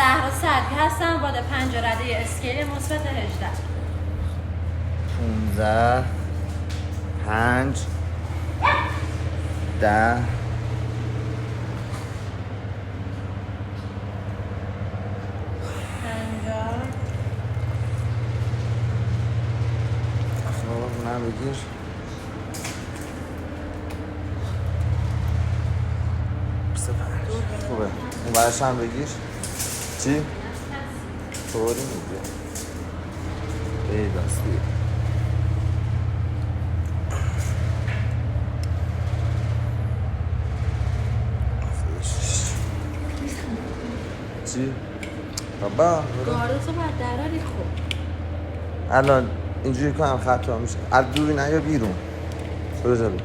زهرا صدقی هستم با 5 رده اسکیل مثبت 18. 15 5 10 نه بگیر خوبه اون برش هم بگیر چی؟ طوری میگه بیداستی چی؟ بابا گاروتو باید دراری خوب الان اینجوری کنم خطا میشه از دوری نه یا بیرون برو جلو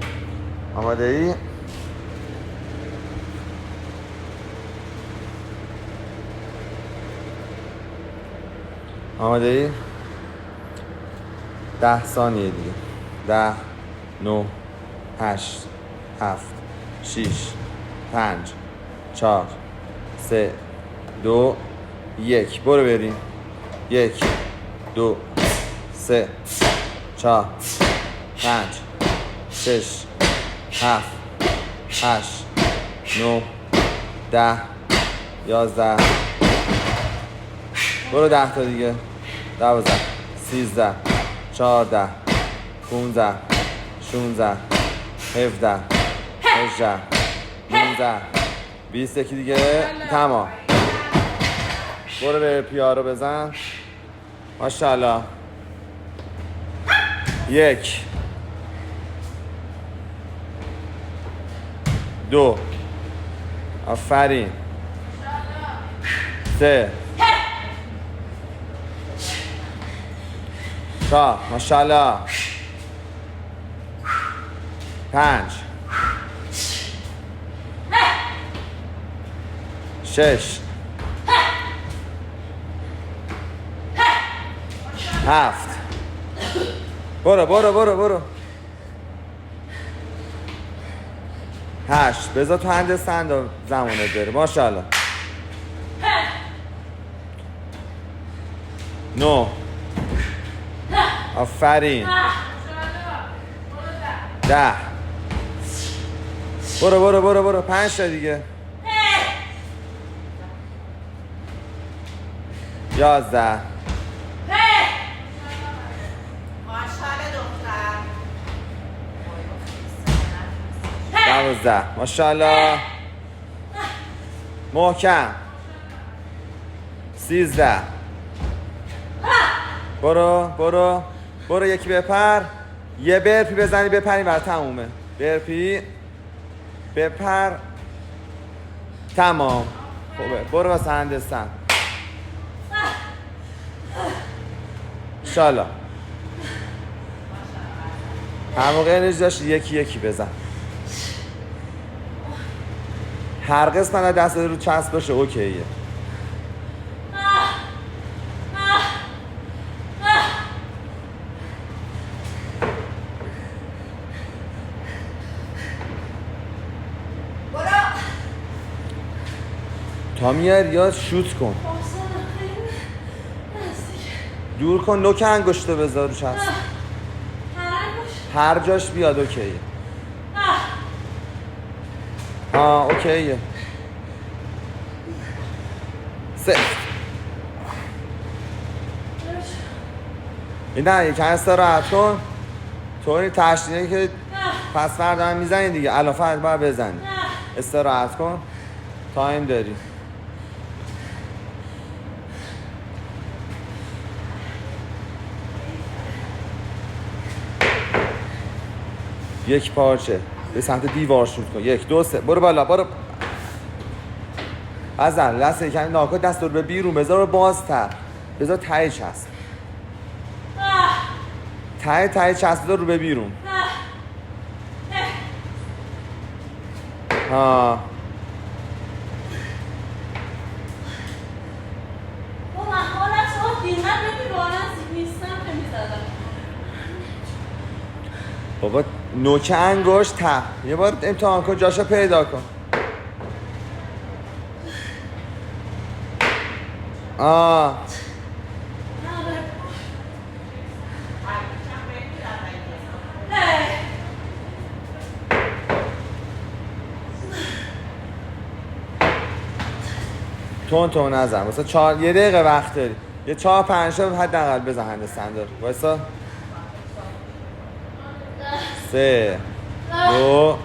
آماده ای؟ آماده ای؟ 10 ثانیه دیگه 10 9 8 7 6 5 4 3 2 1 برو بریم 1 2 3 4 5 6 7 8 9 10 11 برو 10 تا دیگه 12 13 14 15 16 17 18 19 20 یکی دیگه تمام برو به پیارو بزن ماشاءالله 1 2 آفرین 3 4 ماشاءالله 5 6 7 برو 8 بذار تو هندستند و زمانت بره ماشاءالله 9 آفرین 10 برو 5 تا دیگه 11 12 ماشاءالله محکم 13 برو یکی بپر یه برپی بزنی بپری بر تمومه برپی بپر تمام خوبه برو واسه هندستان انشالله هر موقع انرژی داشت یکی بزن هر قسمت دست رو چسب باشه اوکیه تا میاد یا شوت کن دور کن نوک انگشتو بذار رو چسب هر جاش بیاد اوکیه اوکیه نه یکم استراحت کن طوری تشدیدی که پس فردا هم میزنی دیگه علافت باید بزنی استراحت کن تایم داری یک پارچه به سمت دیوار شوت کن 1 2 3 برو بالا برو بزن لست یکم ناکا دست رو به بیرون بذار بازتر بذار ته چسب ته چسب بذار رو به بیرون بابا نوک انگشت ته یه بار امتحان کن جاشو پیدا کن آه تون نزن واسه 1 دقیقه وقت داری. یه 4-5 تا حداقل بزن هند استندر. وایسا 3 2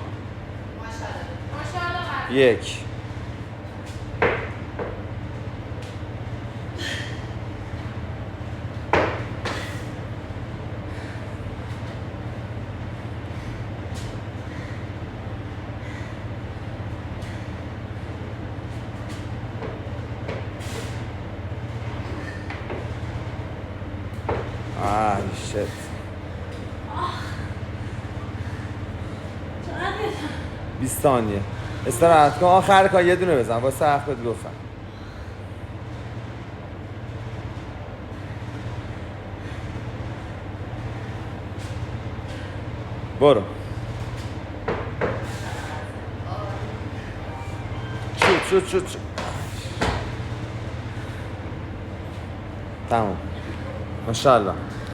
1 shit 20 ثانیه استراحت کن. آخر کار یه دونه بزن واسه حرف بهت گفتم. برو شوت تمام ماشاءالله.